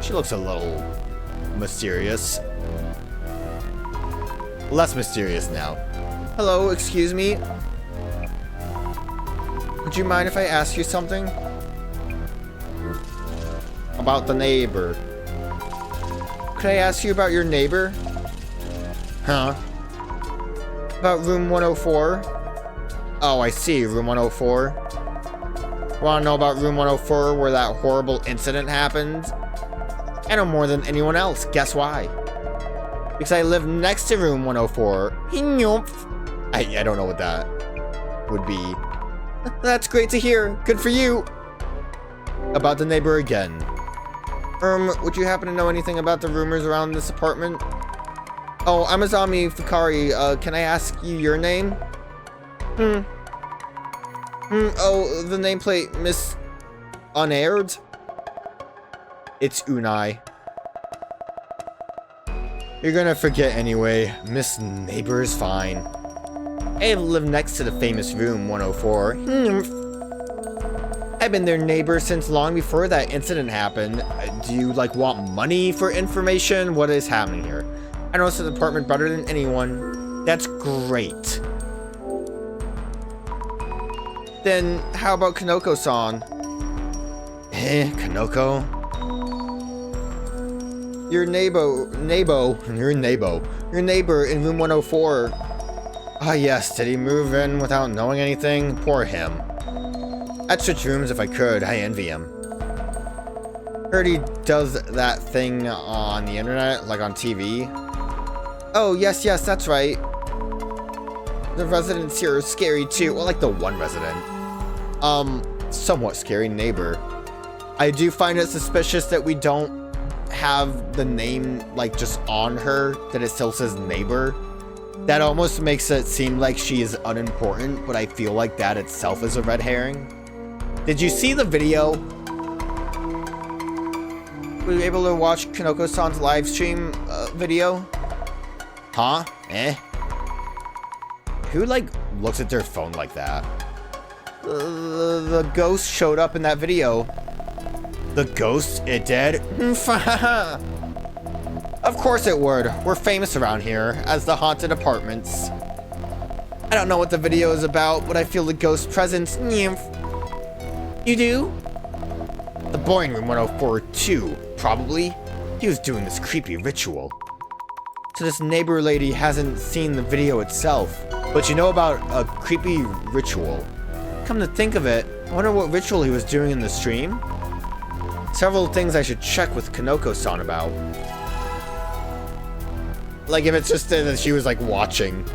She looks a little mysterious. Less mysterious now. Hello, excuse me. Would you mind if I ask you something? About the neighbor. Could I ask you about your neighbor? Huh? About room 104? Oh, I see, room 104. Wanna know about room 104 where that horrible incident happened? I know more than anyone else. Guess why? Because I live next to room 104. I don't know what that would be. That's great to hear. Good for you. About the neighbor again. Would you happen to know anything about the rumors around this apartment? Oh, I'm Azami Fukurai. Can I ask you your name? Oh, the nameplate, Miss Unaired? It's Unai. You're gonna forget anyway. Miss Neighbor is fine. I live next to the famous room 104. I've been their neighbor since long before that incident happened. Do you, want money for information? What is happening here? I know this apartment better than anyone. That's great. Then, how about Kanoko-san? Kanoko? Your neighbor in room 104. Ah, yes, did he move in without knowing anything? Poor him. I'd switch rooms if I could. I envy him. Heard he does that thing on the internet, like on TV. Oh, yes, that's right. The residents here are scary too. Well, like the one resident. Somewhat scary neighbor. I do find it suspicious that we don't have the name, just on her, that it still says neighbor. That almost makes it seem like she is unimportant, but I feel like that itself is a red herring. Did you see the video? Were you able to watch Kanoko-san's live stream video? Huh? Who, looks at their phone like that? The ghost showed up in that video. The ghost? It did? Of course it would. We're famous around here as the haunted apartments. I don't know what the video is about, but I feel the ghost presence. You do? The boring room 104 too, probably. He was doing this creepy ritual. So this neighbor lady hasn't seen the video itself, but you know about a creepy ritual. Come to think of it, I wonder what ritual he was doing in the stream? Several things I should check with Kanoko-san about. If it's just that she was watching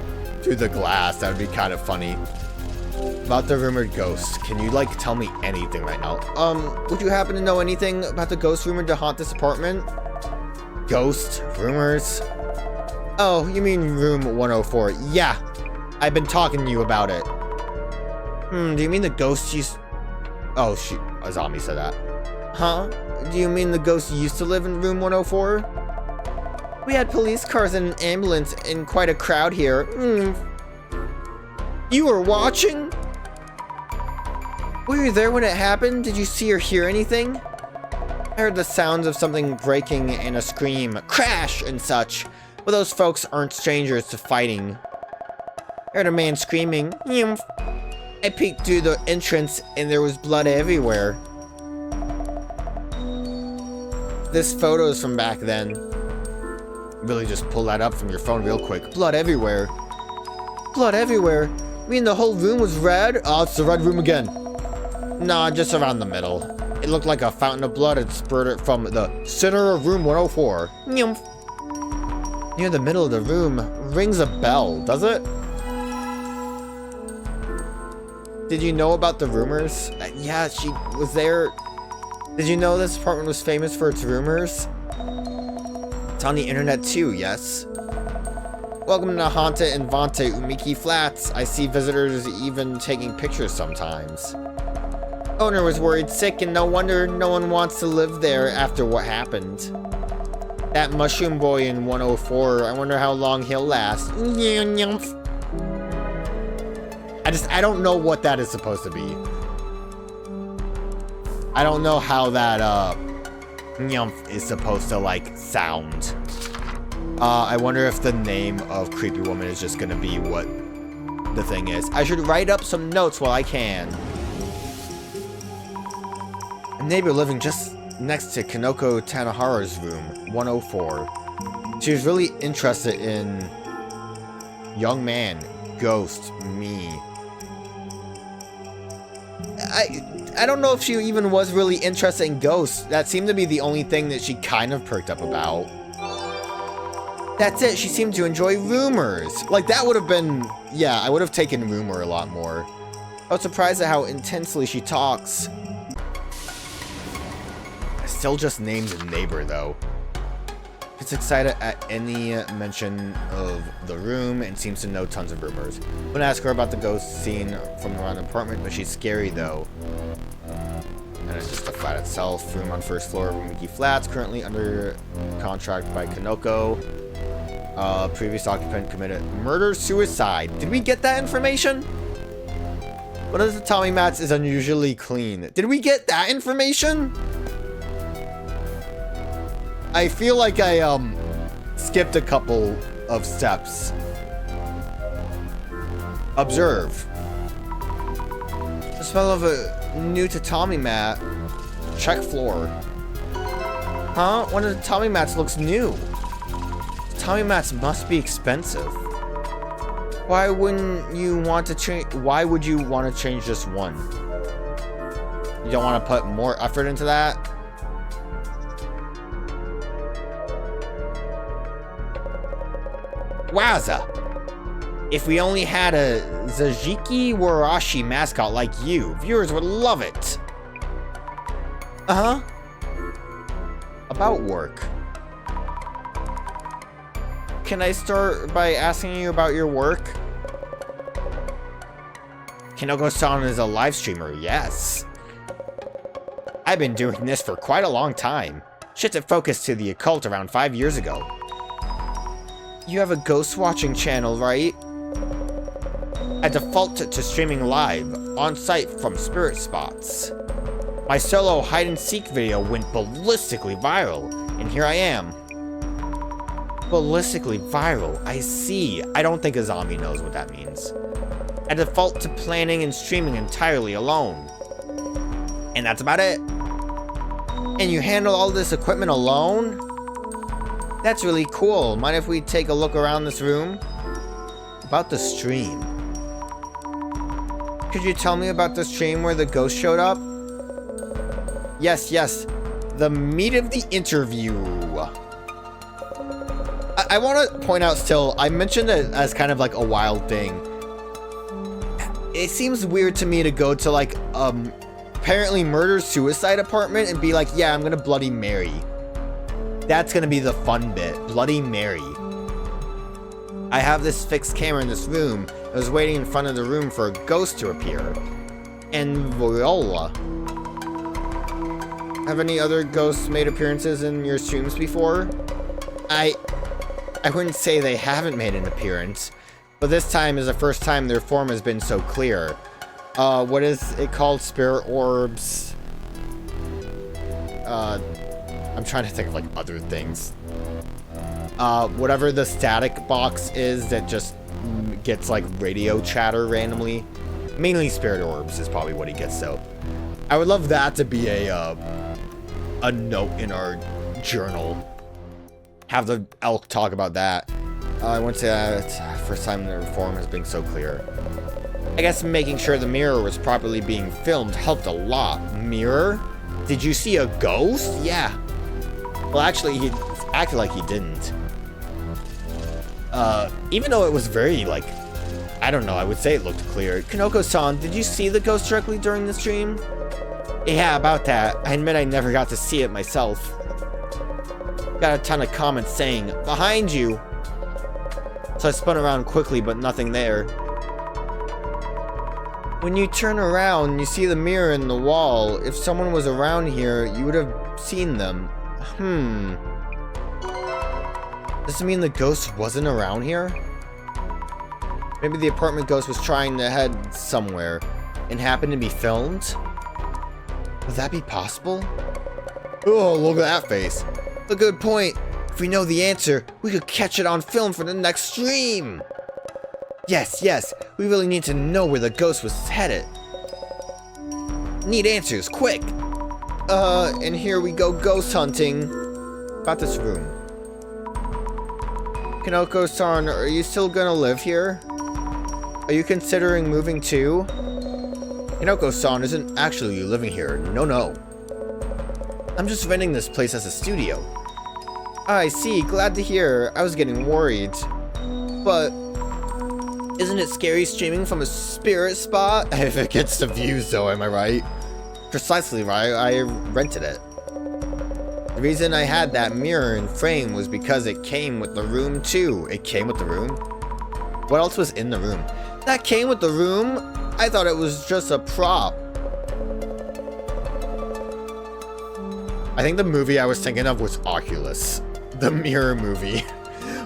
through the glass, that would be kind of funny. About the rumored ghost, can you tell me anything right now? Would you happen to know anything about the ghost rumored to haunt this apartment? Ghost? Rumors? Oh, you mean room 104. Yeah, I've been talking to you about it. Do you mean the ghost used... Oh, Azami said that. Huh? Do you mean the ghost used to live in room 104? We had police cars and an ambulance and quite a crowd here. You were watching? Were you there when it happened? Did you see or hear anything? I heard the sounds of something breaking and a scream, crash and such, but those folks aren't strangers to fighting. I heard a man screaming. I peeked through the entrance and there was blood everywhere. This photo is from back then. Really just pull that up from your phone real quick. Blood everywhere. Blood everywhere? You mean the whole room was red? Oh, it's the red room again. Nah, just around the middle. It looked like a fountain of blood had spurted from the center of room 104. Near the middle of the room rings a bell, does it? Did you know about the rumors? Yeah, she was there. Did you know this apartment was famous for its rumors? It's on the internet too, yes? Welcome to Haunted and Vante Umiki Flats. I see visitors even taking pictures sometimes. Owner was worried sick and no wonder no one wants to live there after what happened. That mushroom boy in 104, I wonder how long he'll last. I don't know what that is supposed to be. I don't know how that, nymph is supposed to, like, sound. I wonder if the name of Creepy Woman is just gonna be what the thing is. I should write up some notes while I can. A neighbor living just next to Kanoko Tanahara's room, 104. She was really interested in young man, ghost, me. I don't know if she even was really interested in ghosts. That seemed to be the only thing that she kind of perked up about. That's it, she seemed to enjoy rumors. Like, that would have been... Yeah, I would have taken rumor a lot more. I was surprised at how intensely she talks. I still just named the neighbor, though. Gets excited at any mention of the room and seems to know tons of rumors. I'm gonna ask her about the ghost scene from around the apartment, but she's scary, though. And it's just the flat itself. Room on first floor of Miki Flats, currently under contract by Kanoko. Previous occupant committed murder-suicide. Did we get that information? One of the Tommy mats is unusually clean. Did we get that information? I feel like I, skipped a couple of steps. Observe. The smell of a new tatami mat. Check floor. Huh? One of the tatami mats looks new. Tatami mats must be expensive. Why wouldn't you want to change? Why would you want to change just one? You don't want to put more effort into that? Wowza! If we only had a Zajiki Warashi mascot like you, viewers would love it. Uh-huh. About work. Can I start by asking you about your work? Kinoko-san is a live streamer, yes. I've been doing this for quite a long time. Shifted focus to the occult around 5 years ago. You have a ghost watching channel, right? I default to streaming live, on site from spirit spots. My solo hide-and-seek video went ballistically viral, and here I am. Ballistically viral, I see. I don't think Azami knows what that means. I default to planning and streaming entirely alone. And that's about it. And you handle all this equipment alone? That's really cool. Mind if we take a look around this room? About the stream. Could you tell me about the stream where the ghost showed up? Yes, yes. The meat of the interview. I want to point out still, I mentioned it as kind of like a wild thing. It seems weird to me to go to like, apparently murder-suicide apartment and be like, yeah, I'm gonna Bloody Mary. That's gonna be the fun bit. Bloody Mary. I have this fixed camera in this room. I was waiting in front of the room for a ghost to appear. And Viola. Have any other ghosts made appearances in your streams before? I wouldn't say they haven't made an appearance, but this time is the first time their form has been so clear. What is it called? Spirit orbs? I'm trying to think of like other things. Whatever the static box is that just gets like radio chatter randomly. Mainly spirit orbs is probably what he gets though. I would love that to be a note in our journal. Have the elk talk about that. I wouldn't say that first time the form has been so clear. I guess making sure the mirror was properly being filmed helped a lot. Mirror? Did you see a ghost? Yeah. Well, actually, he acted like he didn't. Even though it was very, like, I don't know, I would say it looked clear. Kanoko-san, did you see the ghost directly during the stream? Yeah, about that. I admit I never got to see it myself. Got a ton of comments saying, behind you! So I spun around quickly, but nothing there. When you turn around, you see the mirror in the wall. If someone was around here, you would have seen them. Does it mean the ghost wasn't around here? Maybe the apartment ghost was trying to head somewhere and happened to be filmed? Would that be possible? Oh, look at that face. A good point. If we know the answer, we could catch it on film for the next stream. Yes, we really need to know where the ghost was headed. Need answers, quick. And here we go ghost hunting. About this room. Kanoko-san, are you still gonna live here? Are you considering moving too? Kanoko-san isn't actually living here. No. I'm just renting this place as a studio. I see, glad to hear. I was getting worried. But isn't it scary streaming from a spirit spot? If it gets the views though, am I right? Precisely right, I rented it. The reason I had that mirror and frame was because it came with the room too. It came with the room? What else was in the room? That came with the room? I thought it was just a prop. I think the movie I was thinking of was Oculus. The mirror movie.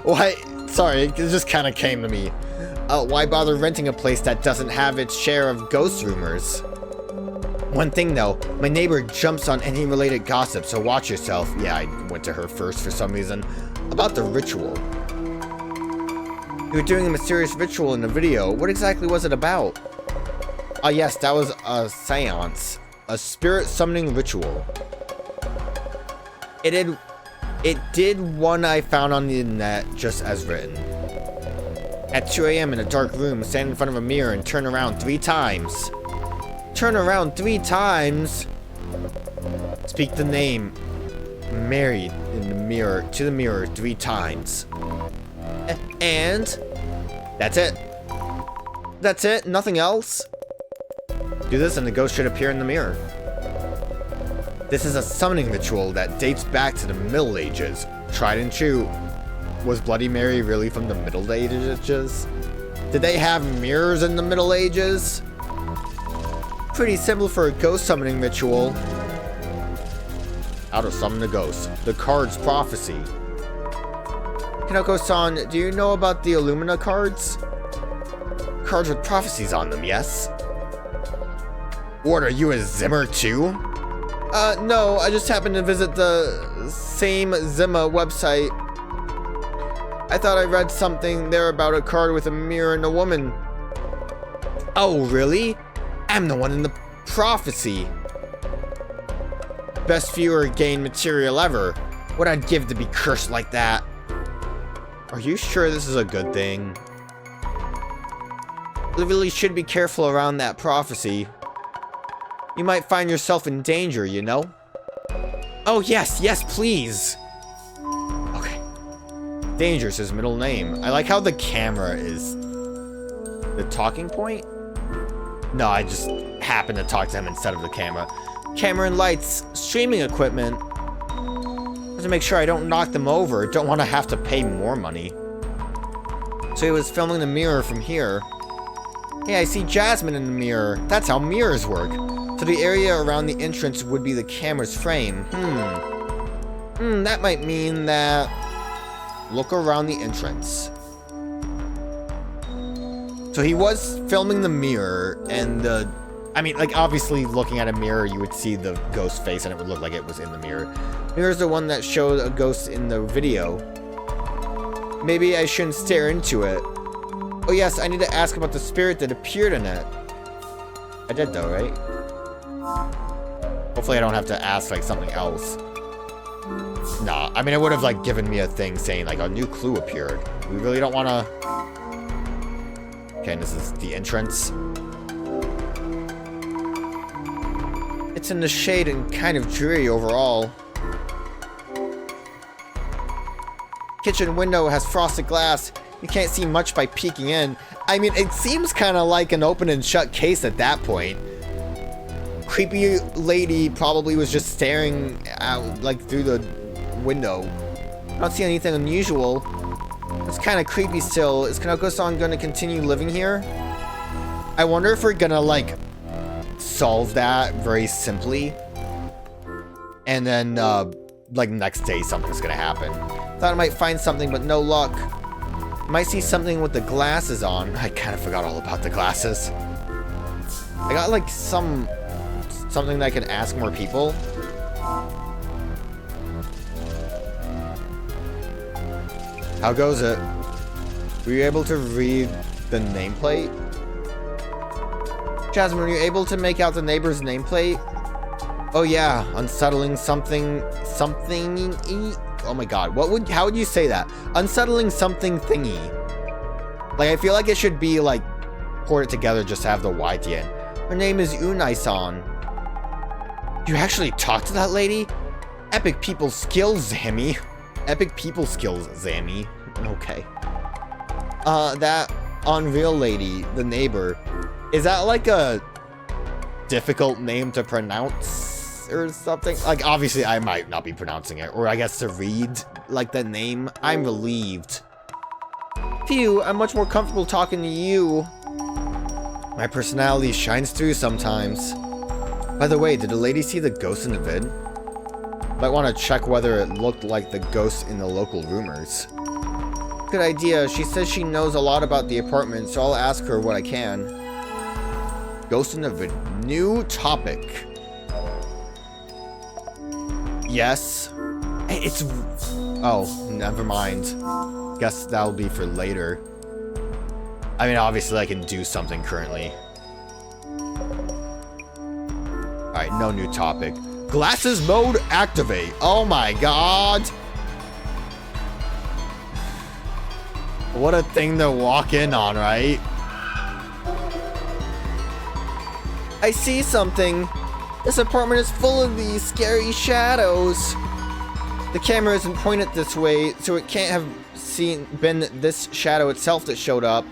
Why? Sorry, it just kind of came to me. Why bother renting a place that doesn't have its share of ghost rumors? One thing though, my neighbor jumps on any related gossip, so watch yourself. Yeah, I went to her first for some reason. About the ritual. You were doing a mysterious ritual in the video. What exactly was it about? Yes, that was a seance. A spirit summoning ritual. It did one I found on the internet just as written. At 2 AM in a dark room, stand in front of a mirror and turn around 3 times. Turn around 3 times? Speak the name married in the mirror to the mirror 3 times. And that's it. That's it, nothing else. Do this and the ghost should appear in the mirror. This is a summoning ritual that dates back to the Middle Ages. Tried and true. Was Bloody Mary really from the Middle Ages? Did they have mirrors in the Middle Ages? Pretty simple for a ghost summoning ritual. How to summon a ghost. The card's prophecy. Kanoko-san, do you know about the Illumina cards? Cards with prophecies on them, yes? What, are you a Zimmer too? No, I just happened to visit the same Zimmer website. I thought I read something there about a card with a mirror and a woman. Oh, really? I'm the one in the prophecy. Best viewer gain material ever. What I'd give to be cursed like that. Are you sure this is a good thing? You really should be careful around that prophecy. You might find yourself in danger, you know? Oh, yes, please. Okay. Danger's his middle name. I like how the camera is the talking point. No, I just happened to talk to him instead of the camera. Camera and lights, streaming equipment. Just to make sure I don't knock them over. Don't want to have to pay more money. So he was filming the mirror from here. Hey, I see Jasmine in the mirror. That's how mirrors work. So the area around the entrance would be the camera's frame. That might mean that... Look around the entrance. So he was filming the mirror, and the... I mean, like, obviously, looking at a mirror, you would see the ghost face, and it would look like it was in the mirror. Mirror's the one that showed a ghost in the video. Maybe I shouldn't stare into it. Oh yes, I need to ask about the spirit that appeared in it. I did though, right? Hopefully I don't have to ask, like, something else. Nah, I mean, it would have, like, given me a thing saying, like, a new clue appeared. We really don't want to... Okay, and this is the entrance. It's in the shade and kind of dreary overall. Kitchen window has frosted glass. You can't see much by peeking in. I mean, it seems kind of like an open and shut case at that point. Creepy lady probably was just staring out, like, through the window. I don't see anything unusual. It's kind of creepy still. Is Kanoko-san gonna continue living here? I wonder if we're gonna, like, solve that very simply. And then, like, next day something's gonna happen. Thought I might find something, but no luck. Might see something with the glasses on. I kind of forgot all about the glasses. I got, like, something that I can ask more people. How goes it? Were you able to read the nameplate? Jasmine, were you able to make out the neighbor's nameplate? Oh yeah, unsettling something... Oh my god, how would you say that? Unsettling something thingy. Like, I feel like it should be, like, poured together just to have the Y at the end. Her name is Unai-san. You actually talked to that lady? Epic people skills, Zammy. Epic people skills, Zammy. Okay. That Unreal lady, the neighbor, is that like a difficult name to pronounce or something? Like, obviously I might not be pronouncing it, or I guess to read, like, the name. I'm relieved. Phew, I'm much more comfortable talking to you. My personality shines through sometimes. By the way, did the lady see the ghost in the vid? Might want to check whether it looked like the ghost in the local rumors. Good idea. She says she knows a lot about the apartment, so I'll ask her what I can. Ghost in the vid. New topic. Yes. It's... Oh, never mind. Guess that'll be for later. I mean, obviously I can do something currently. Alright, no new topic. Glasses mode activate. Oh my god. What a thing to walk in on, right? I see something. This apartment is full of these scary shadows. The camera isn't pointed this way, so it can't have been this shadow itself that showed up.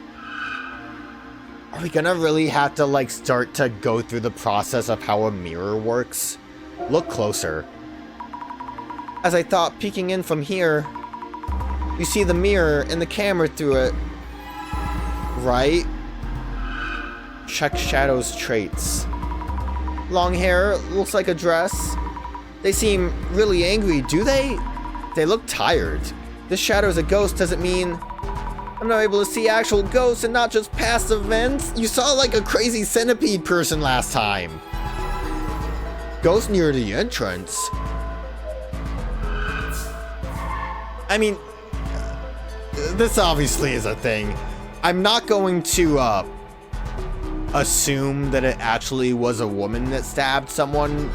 Are we gonna really have to, like, start to go through the process of how a mirror works? Look closer. As I thought, peeking in from here, you see the mirror and the camera through it. Right? Check shadows traits. Long hair, looks like a dress. They seem really angry, do they? They look tired. This shadow's a ghost doesn't mean I'm not able to see actual ghosts and not just past events. You saw like a crazy centipede person last time. Ghost near the entrance. I mean, this obviously is a thing. I'm not going to assume that it actually was a woman that stabbed someone,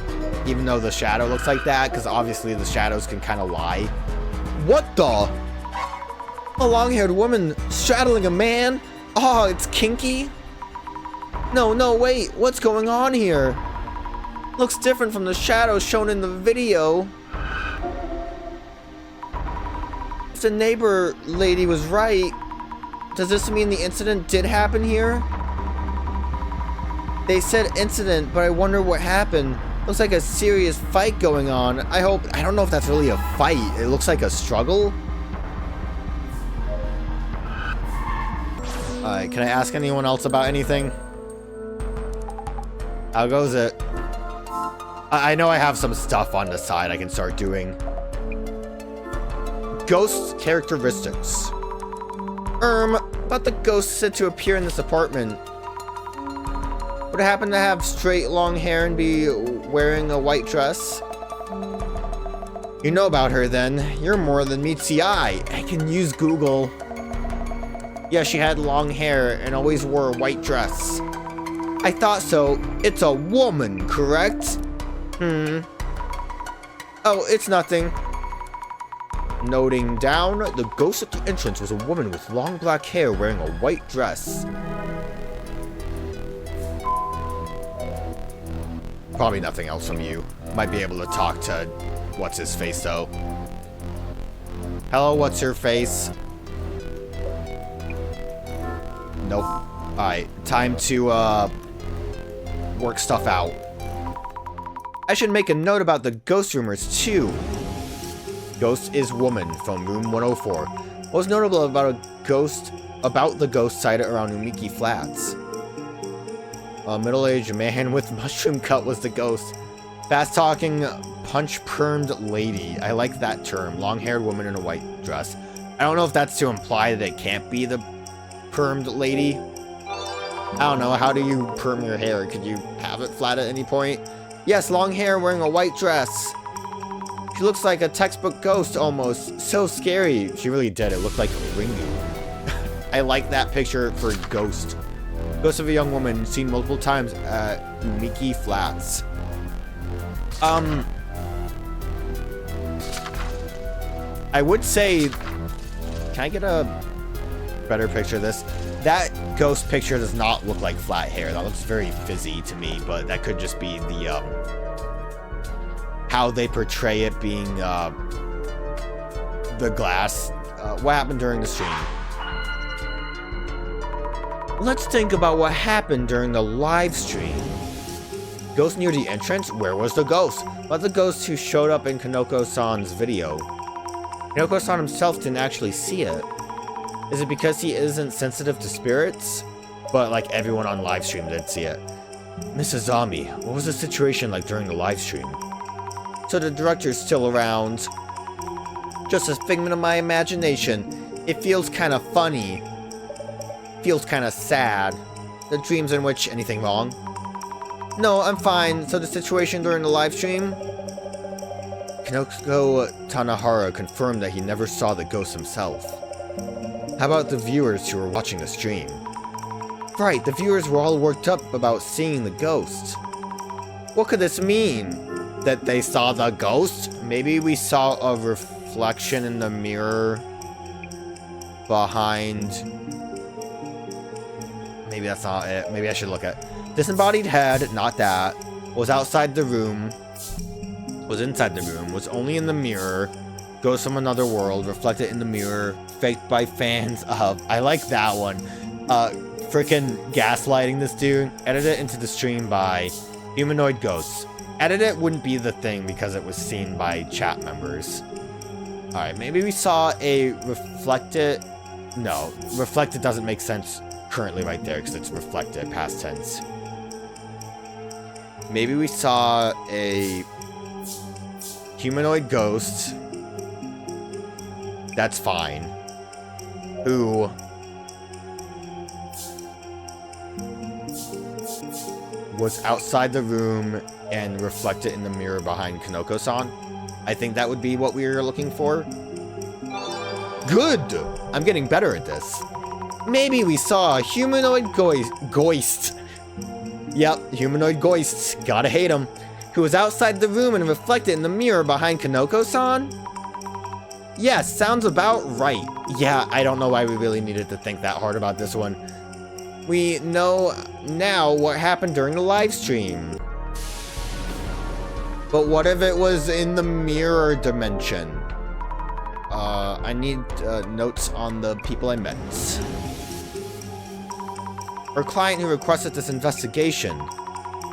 even though the shadow looks like that, because obviously the shadows can kind of lie. What the? A long-haired woman straddling a man? Oh, it's kinky? No, wait, what's going on here? Looks different from the shadows shown in the video. If the neighbor lady was right, does this mean the incident did happen here? They said incident, but I wonder what happened. Looks like a serious fight going on. I don't know if that's really a fight. It looks like a struggle. Alright, can I ask anyone else about anything? How goes it? I know I have some stuff on the side I can start doing. Ghost characteristics. But the ghost said to appear in this apartment. Would it happen to have straight long hair and be wearing a white dress? You know about her then. You're more than meets the eye. I can use Google. Yeah, she had long hair and always wore a white dress. I thought so. It's a woman, correct? Oh, it's nothing. Noting down, the ghost at the entrance was a woman with long black hair wearing a white dress. Probably nothing else from you. Might be able to talk to what's-his-face, though. Hello, what's-your-face? Nope. Alright, time to, work stuff out. I should make a note about the ghost rumors, too. Ghost is woman from room 104. What's notable about the ghost sighted around Umiki Flats? A middle-aged man with mushroom cut was the ghost. Fast-talking, punch-permed lady. I like that term. Long-haired woman in a white dress. I don't know if that's to imply that it can't be the permed lady. I don't know. How do you perm your hair? Could you have it flat at any point? Yes, long hair wearing a white dress. She looks like a textbook ghost almost. So scary. She really did. It looked like Ringu. I like that picture for ghost. Ghost of a young woman seen multiple times at Umiki Flats. I would say, can I get a better picture of this? That ghost picture does not look like flat hair. That looks very fizzy to me, but that could just be the, how they portray it being, the glass. What happened during the stream? Let's think about what happened during the live stream. Ghost near the entrance? Where was the ghost? About the ghost who showed up in Kanoko-san's video. Kanoko-san himself didn't actually see it. Is it because he isn't sensitive to spirits? But like everyone on live stream did see it. Miss Azami, what was the situation like during the live stream? So the director's still around. Just a figment of my imagination. It feels kind of funny. Feels kind of sad. The dreams in which anything wrong? No, I'm fine. So the situation during the live stream? Kanoko Tanahara confirmed that he never saw the ghost himself. How about the viewers who were watching the stream? Right, the viewers were all worked up about seeing the ghost. What could this mean? That they saw the ghost? Maybe we saw a reflection in the mirror behind... Maybe that's not it. Maybe I should look at... Disembodied head, not that. Was outside the room. Was inside the room. Was only in the mirror. Ghost from another world. Reflected in the mirror. Faked by fans of... I like that one. Freaking gaslighting this dude. Edit it into the stream by humanoid ghosts. Edit it wouldn't be the thing because it was seen by chat members. Alright, maybe we saw a reflected... No, reflected doesn't make sense currently right there because it's reflected, past tense. Maybe we saw a humanoid ghost. That's fine. Who was outside the room and reflected in the mirror behind Kanoko-san. I think that would be what we were looking for. Good! I'm getting better at this. Maybe we saw a humanoid ghost. Yep, humanoid ghosts. Gotta hate them. Who was outside the room and reflected in the mirror behind Kanoko-san? Yes, sounds about right. Yeah, I don't know why we really needed to think that hard about this one. We know now what happened during the live stream. But what if it was in the mirror dimension? I need notes on the people I met. Our client who requested this investigation.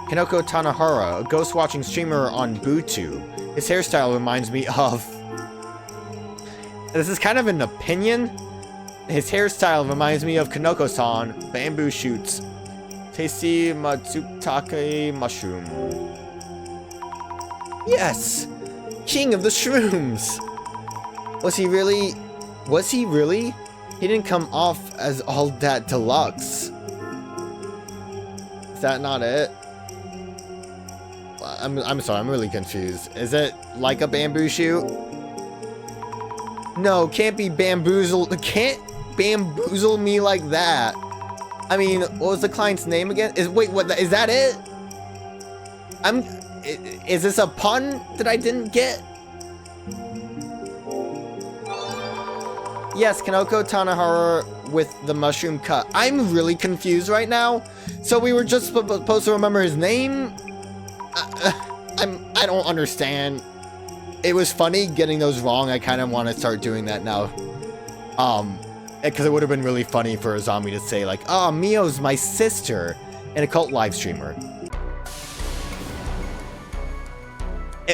Kanoko Tanahara, a ghost-watching streamer on Bootu. His hairstyle reminds me of... This is kind of an opinion. His hairstyle reminds me of Kanoko-san, bamboo shoots. Tasty Matsutake mushroom. Yes! King of the shrooms! Was he really? Was he really? He didn't come off as all that deluxe. Is that not it? I'm sorry, I'm really confused. Is it like a bamboo shoot? No, can't be bamboozled. Can't bamboozle me like that. I mean, what was the client's name again? Wait, what? Is that it? Is this a pun that I didn't get? Yes, Kanoko Tanahara with the mushroom cut. I'm really confused right now. So we were just supposed to remember his name? I don't understand. It was funny getting those wrong. I kind of want to start doing that now. Because it would have been really funny for Azami to say like, "Oh, Mio's my sister," and a cult live streamer.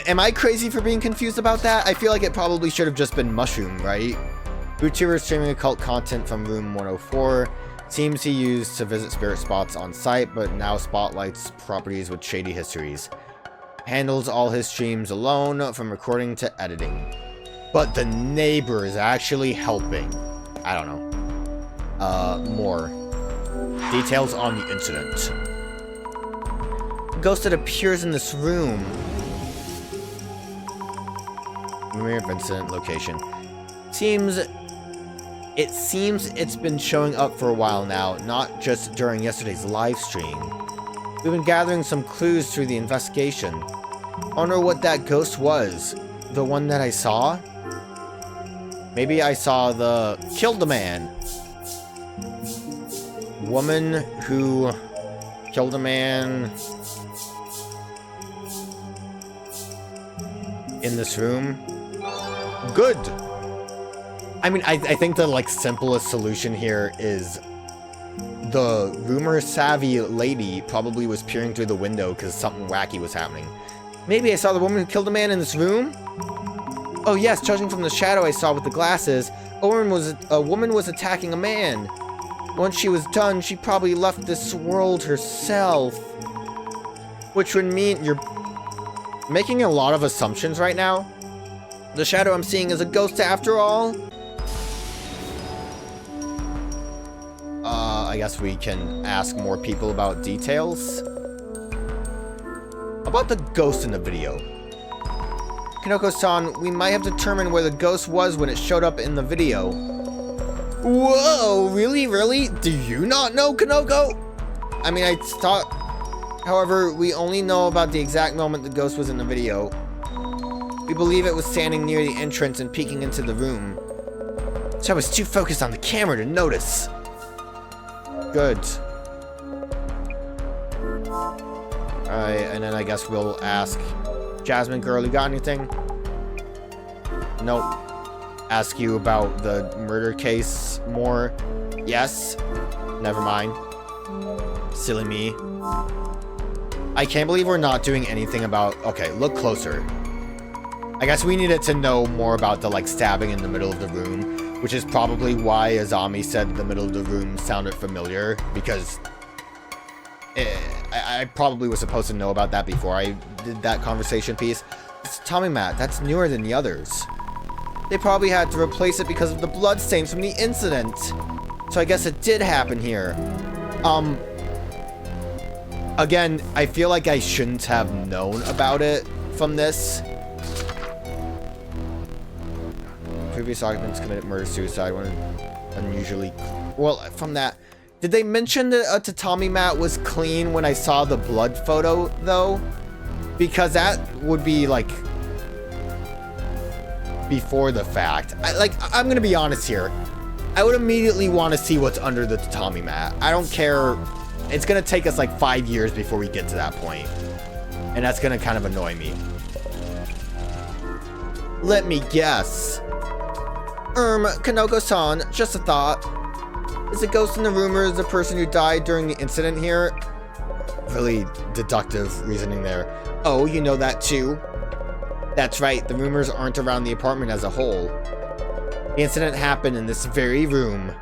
Am I crazy for being confused about that? I feel like it probably should have just been mushroom, right? YouTuber streaming occult content from room 104. Seems he used to visit spirit spots on site, but now spotlights properties with shady histories. Handles all his streams alone, from recording to editing. But the neighbor is actually helping. I don't know. More. Details on the incident. Ghost that appears in this room. familiar incident location. It seems it's been showing up for a while now, not just during yesterday's live stream. We've been gathering some clues through the investigation. I wonder what that ghost was. The one that I saw? Maybe I saw the... killed the man. Woman who killed a man in this room. Good. I mean, I think the like simplest solution here is the rumor savvy lady probably was peering through the window because something wacky was happening. Maybe I saw the woman who killed a man in this room? Oh yes, judging from the shadow I saw with the glasses, a woman was attacking a man. Once she was done, she probably left this world herself. Which would mean you're making a lot of assumptions right now. The shadow I'm seeing is a ghost after all. I guess we can ask more people about details. About the ghost in the video. Kanoko-san, we might have determined where the ghost was when it showed up in the video. Whoa, really? Really? Do you not know, Kanoko? I mean, I thought... However, we only know about the exact moment the ghost was in the video. We believe it was standing near the entrance and peeking into the room. So I was too focused on the camera to notice. Good. Alright, and then I guess we'll ask Jasmine girl, you got anything? Nope. Ask you about the murder case more? Yes? Never mind. Silly me. I can't believe we're not doing anything about... Okay, look closer. I guess we needed to know more about the, like, stabbing in the middle of the room, which is probably why Azami said the middle of the room sounded familiar, because I probably was supposed to know about that before I did that conversation piece. It's Tommy Mat, that's newer than the others. They probably had to replace it because of the bloodstains from the incident. So I guess it did happen here. Again, I feel like I shouldn't have known about it from this. Previous occupants committed murder-suicide when unusually... Well, from that... Did they mention that a tatami mat was clean when I saw the blood photo, though? Because that would be, like... before the fact. I'm gonna be honest here. I would immediately want to see what's under the tatami mat. I don't care... It's gonna take us like 5 years before we get to that point. And that's gonna kind of annoy me. Let me guess. Kanoko-san, just a thought. Is the ghost in the rumor the person who died during the incident here? Really deductive reasoning there. Oh, you know that too? That's right, the rumors aren't around the apartment as a whole. The incident happened in this very room.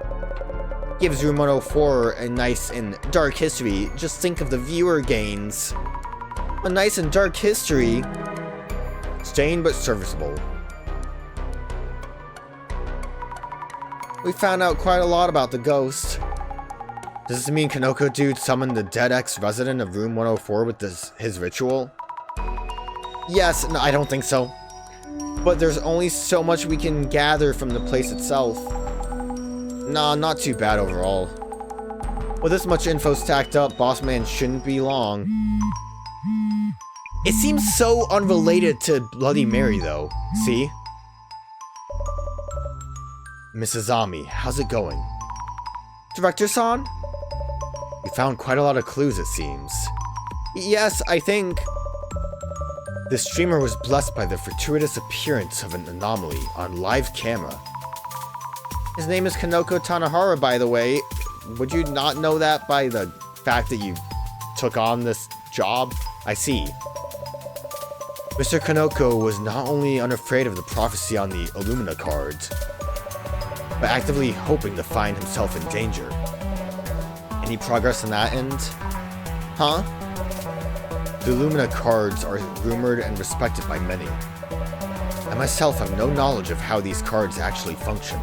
Gives room 104 a nice and dark history. Just think of the viewer gains. A nice and dark history. Stained but serviceable. We found out quite a lot about the ghost. Does this mean Kanoko dude summoned the dead ex-resident of room 104 with his ritual? Yes, no, I don't think so. But there's only so much we can gather from the place itself. Nah, not too bad overall. With this much info stacked up, Boss Man shouldn't be long. It seems so unrelated to Bloody Mary though, see? Miss Azami, how's it going? Director-san? We found quite a lot of clues, it seems. Yes, I think... The streamer was blessed by the fortuitous appearance of an anomaly on live camera. His name is Kanoko Tanahara, by the way. Would you not know that by the fact that you took on this job? I see. Mr. Kanoko was not only unafraid of the prophecy on the Illumina cards, but actively hoping to find himself in danger. Any progress on that end? Huh? The Illumina cards are rumored and respected by many. I myself have no knowledge of how these cards actually function.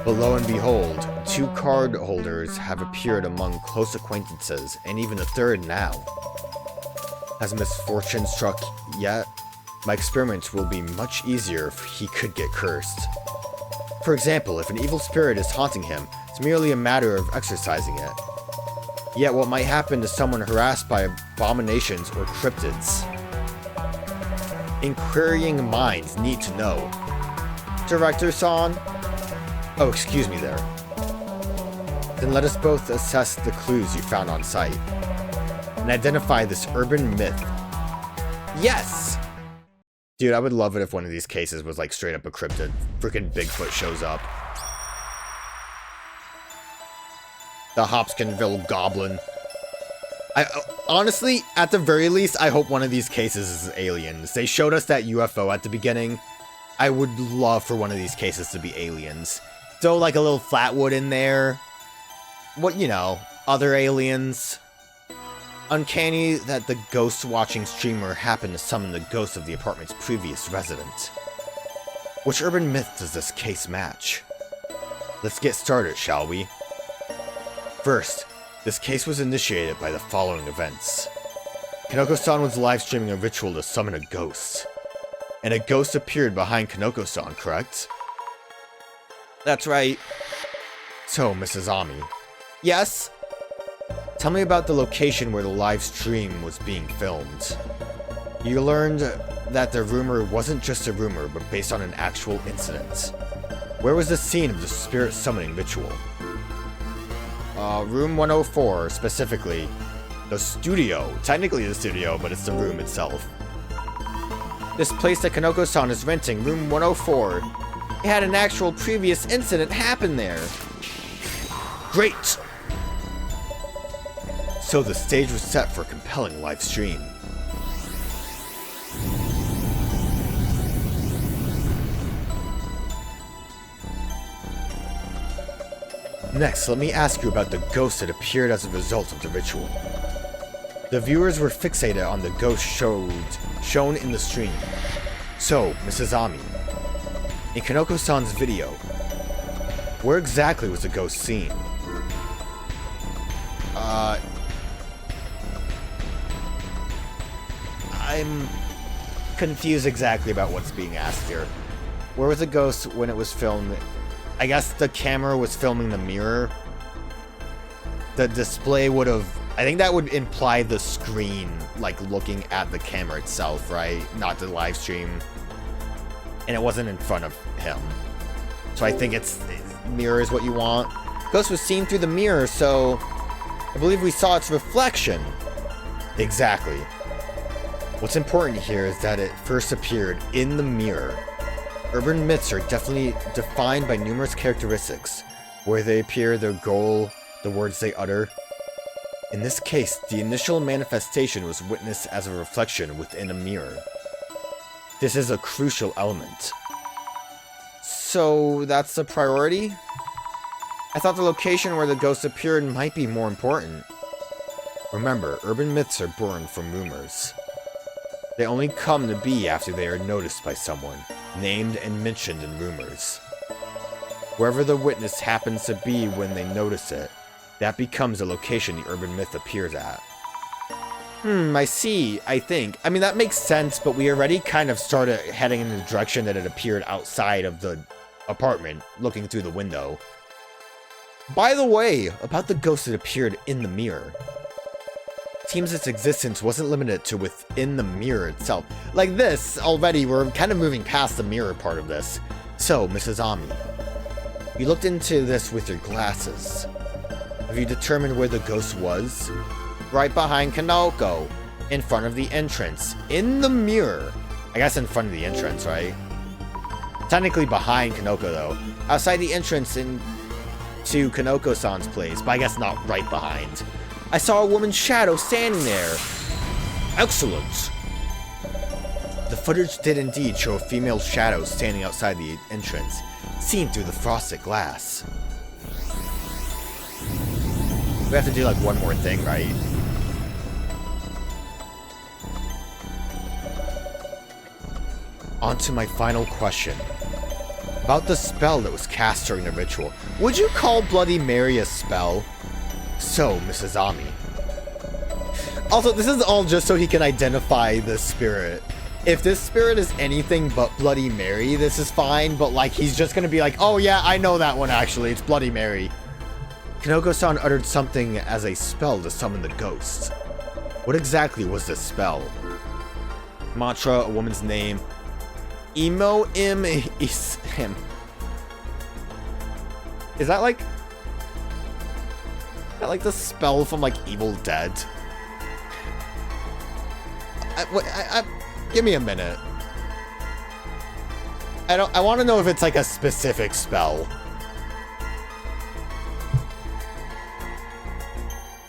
But lo and behold, 2 card holders have appeared among close acquaintances, and even a third now. Has misfortune struck yet? my experiments will be much easier if he could get cursed. For example, if an evil spirit is haunting him, it's merely a matter of exorcising it. Yet what might happen to someone harassed by abominations or cryptids? Inquiring minds need to know. Director-san? Oh, excuse me there. Then let us both assess the clues you found on site and identify this urban myth. Yes! Dude, I would love it if one of these cases was like straight up a cryptid. Freaking Bigfoot shows up. The Hopkinsville Goblin. Honestly, at the very least, I hope one of these cases is aliens. They showed us that UFO at the beginning. I would love for one of these cases to be aliens. Throw like a little Flatwood in there. What, you know, other aliens. Uncanny that the ghost-watching streamer happened to summon the ghost of the apartment's previous resident. Which urban myth does this case match? Let's get started, shall we? First, this case was initiated by the following events. Kanoko-san was live streaming a ritual to summon a ghost. And a ghost appeared behind Kanoko-san, correct? That's right. So, Mrs. Ami. Yes? Tell me about the location where the live stream was being filmed. You learned that the rumor wasn't just a rumor, but based on an actual incident. Where was the scene of the spirit summoning ritual? Room 104, specifically. The studio. Technically the studio, but it's the room itself. This place that Kanoko-san is renting, room 104. It had an actual previous incident happen there. Great! So the stage was set for a compelling live stream. Next, let me ask you about the ghost that appeared as a result of the ritual. The viewers were fixated on the ghost shown in the stream. So, Mrs. Ami, in Kanoko-san's video, where exactly was the ghost seen? I'm confused exactly about what's being asked here. Where was the ghost when it was filmed? I guess the camera was filming the mirror. The display would have... I think that would imply the screen, like, looking at the camera itself, right? Not the live stream. And it wasn't in front of him. So I think mirror is what you want. Ghost was seen through the mirror, so... I believe we saw its reflection. Exactly. What's important here is that it first appeared in the mirror. Urban myths are definitely defined by numerous characteristics. Where they appear, their goal, the words they utter. In this case, the initial manifestation was witnessed as a reflection within a mirror. This is a crucial element. So, that's a priority? I thought the location where the ghost appeared might be more important. Remember, urban myths are born from rumors. They only come to be after they are noticed by someone, named and mentioned in rumors. Wherever the witness happens to be when they notice it, that becomes the location the urban myth appears at. I see, I think. I mean, that makes sense, but we already kind of started heading in the direction that it appeared outside of the apartment, looking through the window. By the way, about the ghost that appeared in the mirror. Seems its existence wasn't limited to within the mirror itself. Like this, already, we're kind of moving past the mirror part of this. So, Mrs. Ami, you looked into this with your glasses. Have you determined where the ghost was? Right behind Kanoko, in front of the entrance, in the mirror. I guess in front of the entrance, right? Technically behind Kanoko, though. Outside the entrance into Kanoko-san's place, but I guess not right behind. I saw a woman's shadow standing there. Excellent! The footage did indeed show a female shadow standing outside the entrance, seen through the frosted glass. We have to do like one more thing, right? On to my final question. About the spell that was cast during the ritual. Would you call Bloody Mary a spell? So, Mrs. Ami. Also, this is all just so he can identify the spirit. if this spirit is anything but Bloody Mary, this is fine, but like he's just gonna be like, oh yeah, I know that one actually, it's Bloody Mary. Kanoko-san uttered something as a spell to summon the ghost. What exactly was this spell? Mantra, a woman's name. Emo im is him. Is that like the spell from like Evil Dead? Give me a minute. I want to know if it's like a specific spell.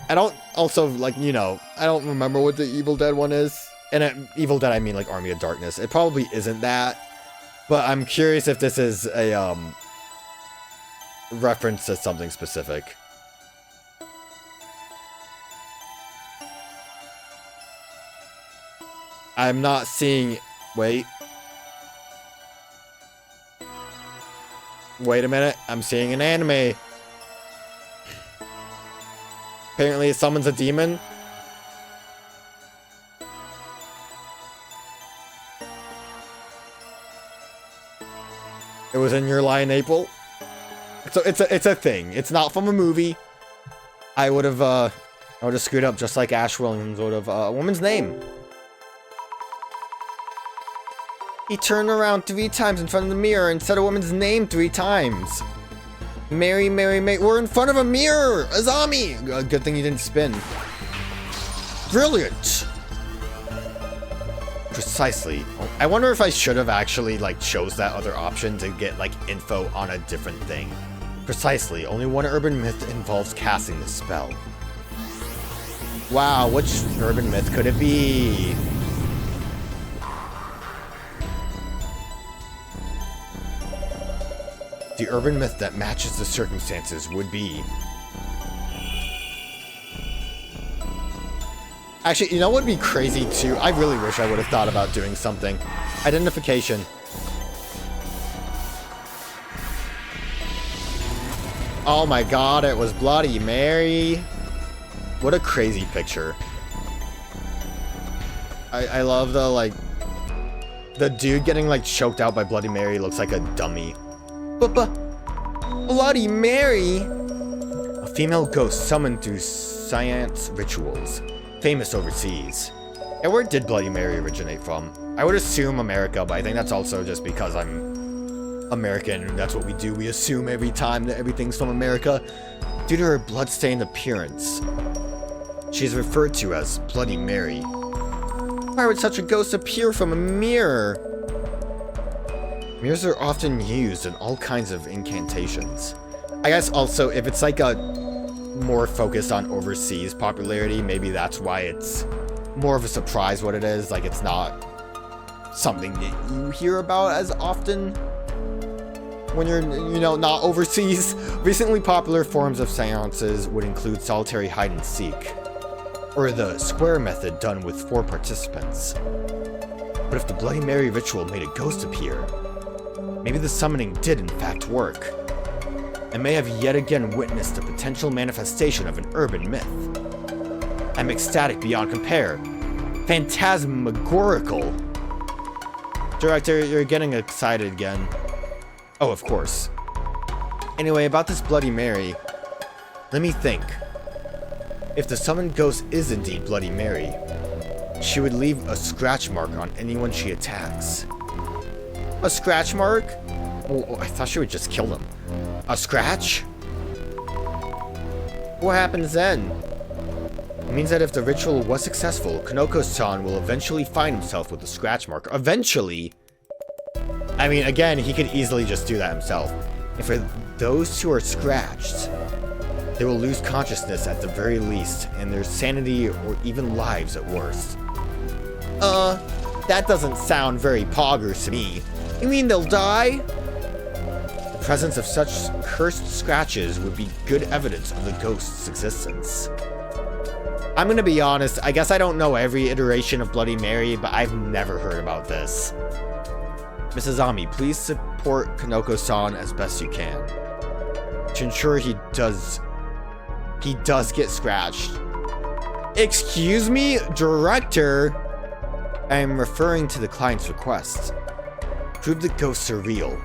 I don't also like, you know, I don't remember what the Evil Dead one is. And Evil Dead, I mean like Army of Darkness. It probably isn't that, but I'm curious if this is a reference to something specific. I'm not seeing... Wait a minute. I'm seeing an anime. Apparently it summons a demon. It was in Your Lie in April. So it's a thing. It's not from a movie. I would have screwed up just like Ash Williams would have. A woman's name. He turned around 3 times in front of the mirror and said a woman's name 3 times. Mary, Mary, Mary. We're in front of a mirror! Azami! Good thing you didn't spin. Brilliant! Precisely. I wonder if I should have actually, like, chose that other option to get, like, info on a different thing. Precisely. Only one urban myth involves casting this spell. Wow, which urban myth could it be? The urban myth that matches the circumstances would be... Actually, you know what would be crazy too? I really wish I would have thought about doing something. Identification. Oh my god, it was Bloody Mary. What a crazy picture. I love the, like... The dude getting, like, choked out by Bloody Mary looks like a dummy. Bloody Mary? A female ghost summoned through science rituals. Famous overseas. And where did Bloody Mary originate from? I would assume America, but I think that's also just because I'm American and that's what we do. We assume every time that everything's from America. Due to her blood-stained appearance, she is referred to as Bloody Mary. Why would such a ghost appear from a mirror? Mirrors are often used in all kinds of incantations. I guess also, if it's like a more focused on overseas popularity, maybe that's why it's more of a surprise what it is. Like, it's not something that you hear about as often when you're, you know, not overseas. Recently popular forms of seances would include solitary hide and seek, or the square method done with 4 participants. But if the Bloody Mary ritual made a ghost appear, maybe the summoning did in fact work, and may have yet again witnessed the potential manifestation of an urban myth. I'm ecstatic beyond compare. Phantasmagorical. Director, you're getting excited again. Oh, of course. Anyway, about this Bloody Mary, let me think. If the summoned ghost is indeed Bloody Mary, she would leave a scratch mark on anyone she attacks. A scratch mark? Oh, I thought she would just kill them. A scratch? What happens then? It means that if the ritual was successful, Kanoko-san will eventually find himself with a scratch mark. Eventually? I mean, again, he could easily just do that himself. And for those who are scratched, they will lose consciousness at the very least, and their sanity or even lives at worst. That doesn't sound very poggers to me. You mean they'll die? The presence of such cursed scratches would be good evidence of the ghost's existence. I'm gonna be honest, I guess I don't know every iteration of Bloody Mary, but I've never heard about this. Mrs. Azami, please support Kanoko-san as best you can, to ensure he does get scratched. Excuse me, director? I am referring to the client's request. Prove the ghosts are real.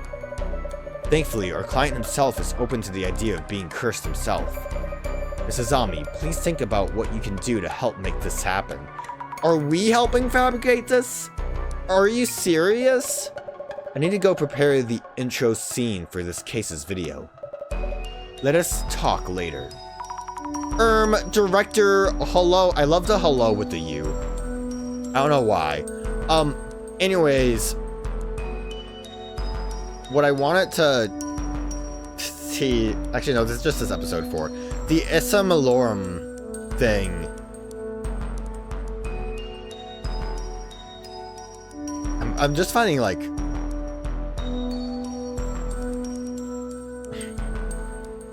Thankfully, our client himself is open to the idea of being cursed himself. Ms. Azami, please think about what you can do to help make this happen. Are we helping fabricate this? Are you serious? I need to go prepare the intro scene for this case's video. Let us talk later. Director, hello. I love the hello with the U. I don't know why. Anyways, what I wanted to see, actually no, this is just episode 4. The Issa Malorum thing. I'm just finding like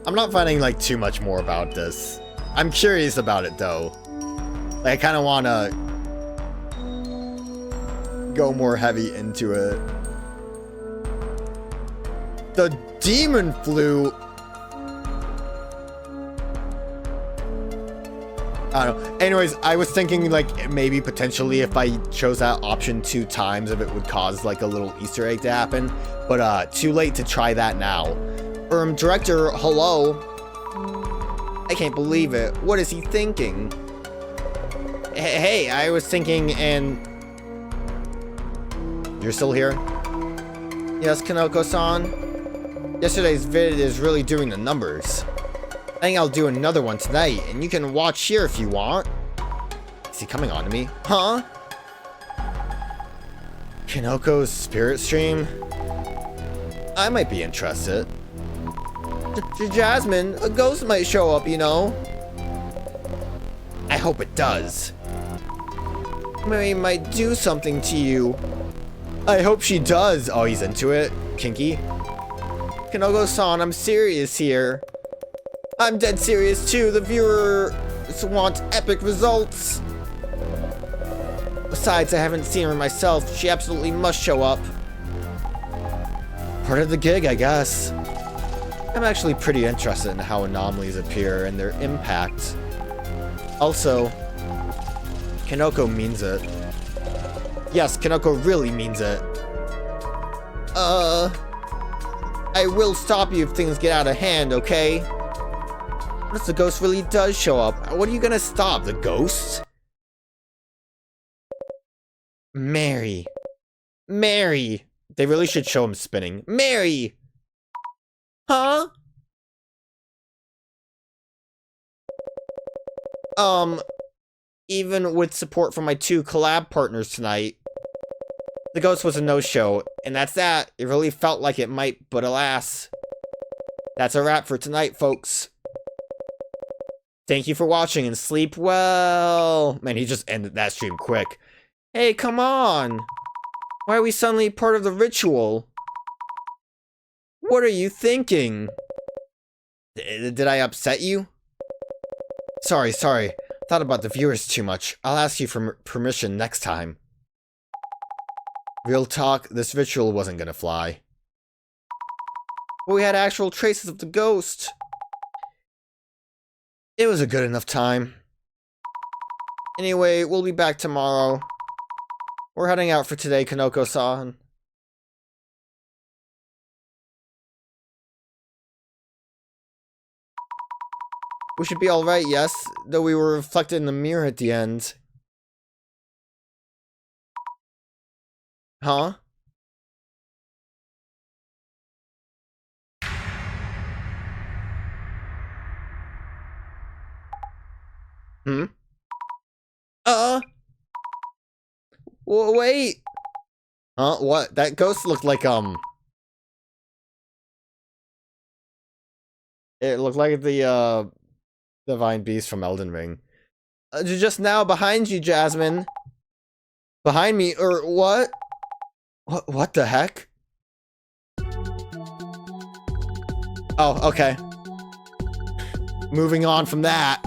I'm not finding like too much more about this. I'm curious about it though. Like I kind of want to go more heavy into it. The demon flu. I don't know. Anyways, I was thinking like maybe potentially if I chose that option 2 times, if it would cause like a little Easter egg to happen. But too late to try that now. Director, hello. I can't believe it. What is he thinking? Hey, I was thinking, and you're still here? Yes, Kanoko-san. Yesterday's vid is really doing the numbers. I think I'll do another one tonight, and you can watch here if you want. Is he coming on to me? Huh? Kanoko's spirit stream? I might be interested. Jasmine, a ghost might show up, you know. I hope it does. Mary might do something to you. I hope she does. Oh, he's into it. Kinky. Kanoko-san, I'm serious here. I'm dead serious too. The viewers want epic results. Besides, I haven't seen her myself. She absolutely must show up. Part of the gig, I guess. I'm actually pretty interested in how anomalies appear and their impact. Also, Kanoko means it. Yes, Kanoko really means it. I will stop you if things get out of hand, okay? What if the ghost really does show up? What are you gonna stop? The ghost? Mary. Mary! They really should show him spinning. Mary! Huh? Even with support from my 2 collab partners tonight, the ghost was a no-show, and that's that. It really felt like it might, but alas. That's a wrap for tonight, folks. Thank you for watching and sleep well. Man, he just ended that stream quick. Hey, come on. Why are we suddenly part of the ritual? What are you thinking? Did I upset you? Sorry. Thought about the viewers too much. I'll ask you for permission next time. Real talk, this ritual wasn't gonna fly. But we had actual traces of the ghost. It was a good enough time. Anyway, we'll be back tomorrow. We're heading out for today, Kanoko-san. We should be alright, yes, though we were reflected in the mirror at the end. Huh? Hmm? Wait! Huh? What? That ghost looked like, it looked like the Divine Beast from Elden Ring. Just now, behind you, Jasmine. Behind me, or what? What the heck? Oh, okay. Moving on from that.